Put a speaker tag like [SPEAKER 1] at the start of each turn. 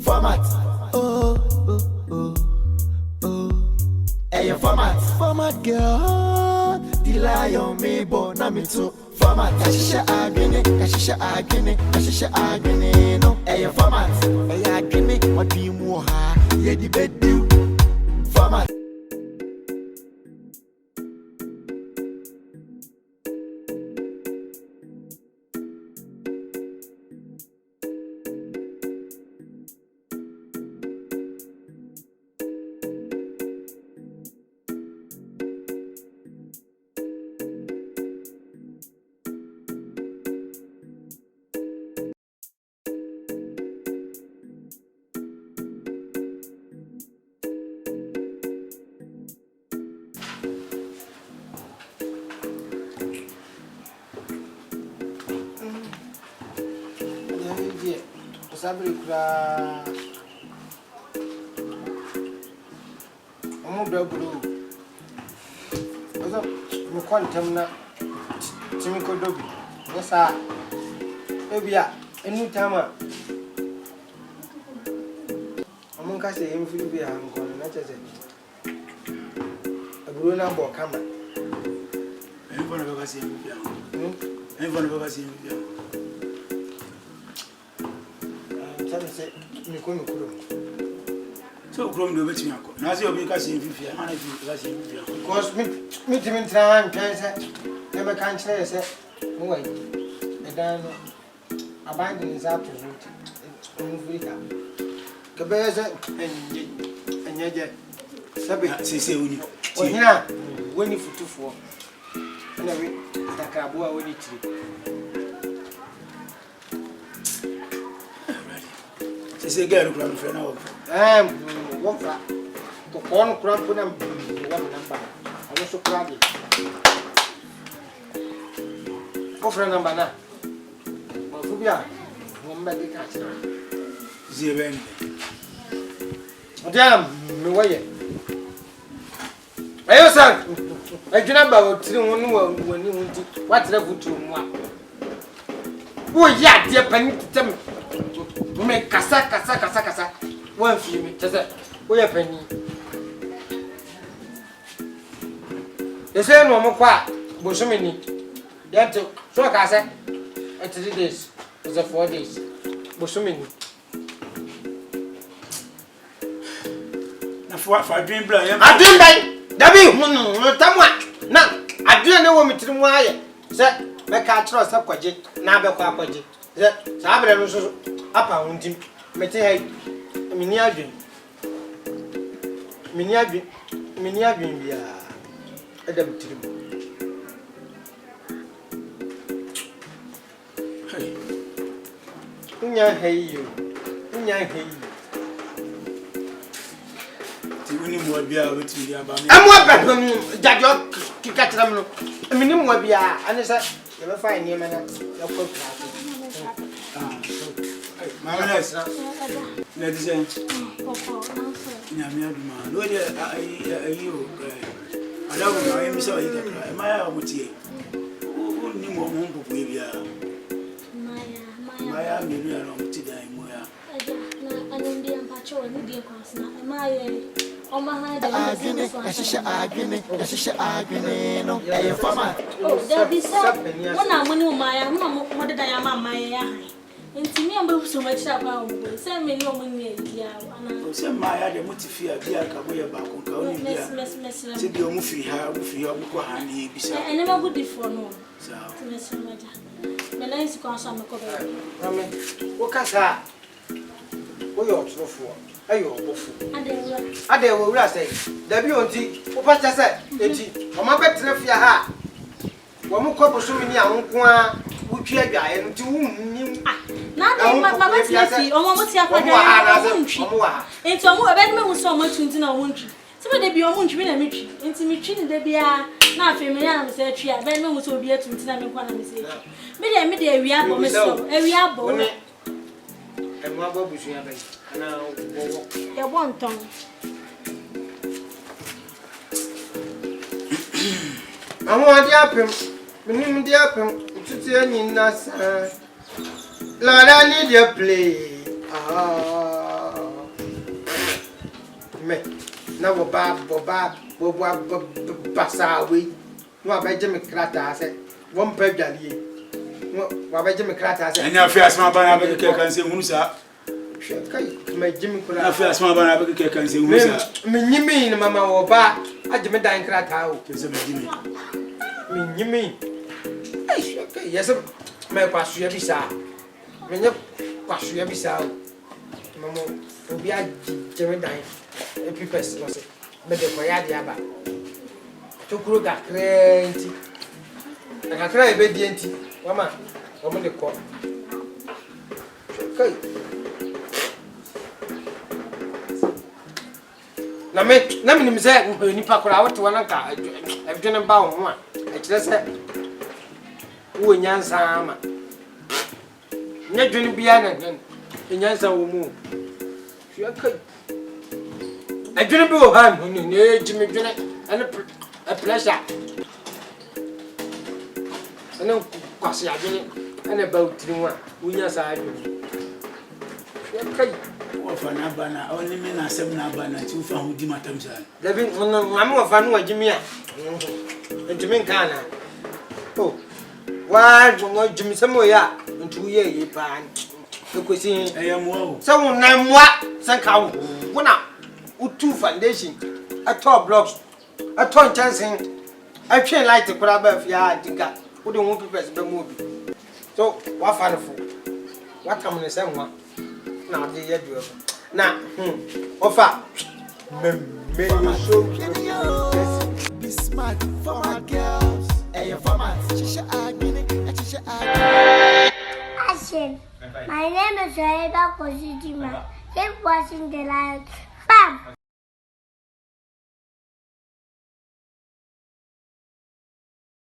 [SPEAKER 1] Format. Oh, oh, oh, oh. Hey, your format. Format girl. The lion me born na me too. Format. Kashisha agene, kashisha agene, kashisha agene. No. Hey, your format. Hey, agene. What do you more? Yeah, the bed do. Format.
[SPEAKER 2] Sabri kura omo dobru ozo mo kwantem na timi ko dobi yesa ebia enu tama omo ka se yem fili bia nko na chese aburu na bo kama
[SPEAKER 3] enko na baka se yem bia enko na baka se yem bia so krom do beti akọ na se obi ka se mfifia ha na fi ka se mfifia
[SPEAKER 2] because me timi tran twan se e me kan kire se mo wai e dan no abandon is up to root mfifia ke be se enyeje sabe
[SPEAKER 3] se woni
[SPEAKER 2] onyina woni futufo na we takabo a woni tiri
[SPEAKER 3] se girl kura no frɛ na wo
[SPEAKER 2] wofra to kon kura puna wa namba ono so kura de wofra namba na mo fubia mo mbede ka tira
[SPEAKER 3] zie ben
[SPEAKER 2] odam me waye ayo san adwuna ba o tiri wonu wani wunti watira futu mu a wo ya de pani tem me kasa wan fi me tese wo ya pani ese no mo kwa bo so me ni yente so kasa 3 days is 4 days bo so me ni
[SPEAKER 3] na fa dream bla ya
[SPEAKER 2] adwin bai dabi hunu tamwa na adwin na wo mitiri mu aye se me ka tro se kwaje na be kwa kwaje se sabre no so apa hundim mete hay mini adwin bia adam tirim
[SPEAKER 3] hey
[SPEAKER 2] unya hey
[SPEAKER 3] ti woni mo bia wetin dia ba me
[SPEAKER 2] amwa ba jajo kikatram no mini mo bia anesa ye be fa ni mana ya ko prato
[SPEAKER 3] Mamas, ladies and Yamiaduma, no, you, I don't know him so either. My mutie. Who knew more won't be Maya, maybe I don't see that moya.
[SPEAKER 4] An Indian patrol and Indian constant. My on my head,
[SPEAKER 1] agony, no, hey, format.
[SPEAKER 4] oh, there be something. When I went my what did I am my nti me ambe so much about say me no money ya ana
[SPEAKER 3] say Maya the motifia bia ka boye ba ko ka oni bia say bi o mu firi ha wo ko ha ni bisa
[SPEAKER 4] ene ma good for no
[SPEAKER 3] so
[SPEAKER 4] mess maja me na isi kwa so me ko ba
[SPEAKER 2] rame wo kasa wo yo trofo ayo obofu ade wo wura say dabi onti wo pa say enti o ma betre fia ha wo mu ko boso mi ni anko a wutwi adwae no ti wunni
[SPEAKER 4] na de ma ti o mo ti akwaja o ntwi enti o mo e be me hu so o mo tunti na o mo ntwi se be de bi o mo ntwi na me twi enti me twi ni de bia na afi me ya na me se twi a be me hu so obi atunti na me kwa na me se twi me de wi abo me so wi abo
[SPEAKER 2] e mo abo busu ya be ana wo
[SPEAKER 4] e bo nton
[SPEAKER 2] àwọn adi apem minim di apem tutu anyi na sa la na need you play me na wo ba basawe no abeje me krata se wo mpa dwalie no abeje me krata se
[SPEAKER 3] anya fi asma ba na be ke kan se hunu sa
[SPEAKER 2] kai me jimi kula
[SPEAKER 3] na fi asma ba na be ke kan se hunu sa
[SPEAKER 2] me nyimi ni mama wo ba aje me dan krata o
[SPEAKER 3] ke se me jimi
[SPEAKER 2] me nyimi ai kai yesa me kwasu ya bisa me nya kwasu ya bisa o mama obi aje me dan epipes no se me de ko ya dia ba chukuru gakrenti na kakra ebe die nti mama omo de ko kai na me nimze nipa kora wote wana ka edwene ba wo ho a ekire se wo nyansa ama nya dwene bia na nyansa wo mu hwe kai edwene bi wo ha ne ejimi dwene ene a pleasure ene kwasi adwene ene ba utiri mu a wo nyansa adwene hwe kai
[SPEAKER 3] wafana bana awani me na asem na bana ti ufa hu di matam sa
[SPEAKER 2] David mama wafana wajimi a ntimi nkana oh wa ngo jimi samo ya ntu ye yi pa ekosi
[SPEAKER 3] eyamwa o
[SPEAKER 2] se wona mwa sanka wo wona utu foundation atop blocks atop chansen atwen light kura ba fia diga wo de wo papers ba mu obi so wafana fo watam ne se nwa na de ye do na ofa me so
[SPEAKER 1] Be smart for my girls. Hey, your format. Action.
[SPEAKER 5] My name is Zoeba Kosidima. Keep watching the light. Bam!